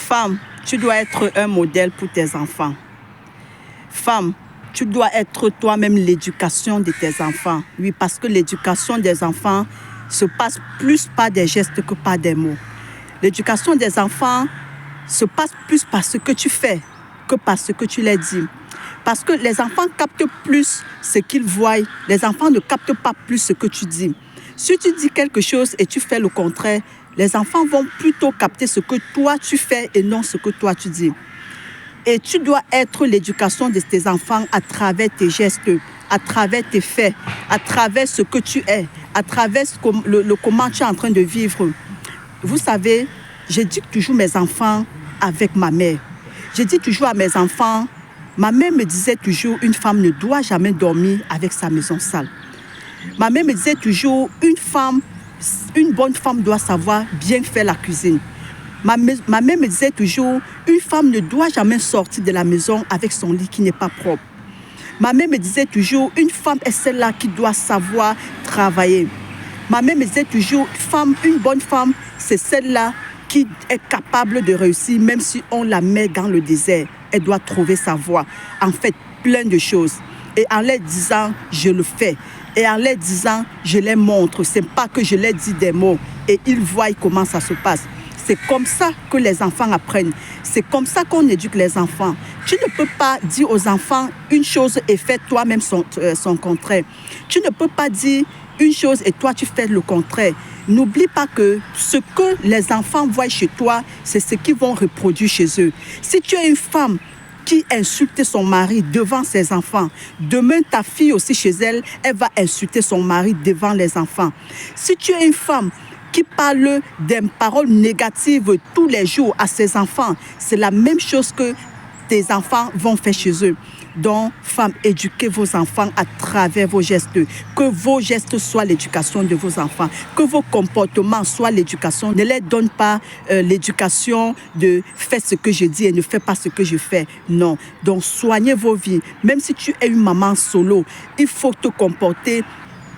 Femme, tu dois être un modèle pour tes enfants. Femme, tu dois être toi-même l'éducation de tes enfants. Oui, parce que l'éducation des enfants se passe plus par des gestes que par des mots. L'éducation des enfants se passe plus par ce que tu fais que par ce que tu leur dis. Parce que les enfants captent plus ce qu'ils voient. Les enfants ne captent pas plus ce que tu dis. Si tu dis quelque chose et tu fais le contraire, les enfants vont plutôt capter ce que toi tu fais et non ce que toi tu dis. Et tu dois être l'éducation de tes enfants à travers tes gestes, à travers tes faits, à travers ce que tu es, à travers comment tu es en train de vivre. Vous savez, j'éduque toujours mes enfants avec ma mère. Je dis toujours à mes enfants, ma mère me disait toujours, une femme ne doit jamais dormir avec sa maison sale. Ma mère me disait toujours, une bonne femme doit savoir bien faire la cuisine. Ma mère me disait toujours, une femme ne doit jamais sortir de la maison avec son lit qui n'est pas propre. Ma mère me disait toujours, une femme est celle-là qui doit savoir travailler. Ma mère me disait toujours, une bonne femme, c'est celle-là qui est capable de réussir, même si on la met dans le désert. Elle doit trouver sa voie. En fait, plein de choses. Et en leur disant, je le fais. Et en leur disant, je les montre. Ce n'est pas que je leur dis des mots. Et ils voient comment ça se passe. C'est comme ça que les enfants apprennent. C'est comme ça qu'on éduque les enfants. Tu ne peux pas dire aux enfants une chose et faire toi-même son contraire. Tu ne peux pas dire une chose et toi tu fais le contraire. N'oublie pas que ce que les enfants voient chez toi, c'est ce qu'ils vont reproduire chez eux. Si tu es une femme qui insulte son mari devant ses enfants, demain ta fille aussi chez elle, elle va insulter son mari devant les enfants. Si tu es une femme qui parle des paroles négatives tous les jours à ses enfants, c'est la même chose que tes enfants vont faire chez eux. Donc, femmes, éduquez vos enfants à travers vos gestes. Que vos gestes soient l'éducation de vos enfants. Que vos comportements soient l'éducation. Ne leur donne pas l'éducation de fais ce que je dis et ne fais pas ce que je fais. Non. Donc, soignez vos vies. Même si tu es une maman solo, il faut te comporter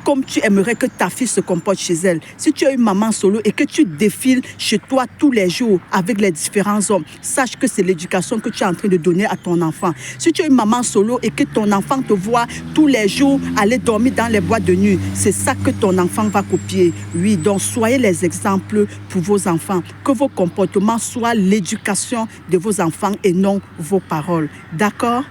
comme tu aimerais que ta fille se comporte chez elle. Si tu es une maman solo et que tu défiles chez toi tous les jours avec les différents hommes, sache que c'est l'éducation que tu es en train de donner à ton enfant. Si tu es une maman solo et que ton enfant te voit tous les jours aller dormir dans les boîtes de nuit, c'est ça que ton enfant va copier. Oui, donc soyez les exemples pour vos enfants. Que vos comportements soient l'éducation de vos enfants et non vos paroles. D'accord ?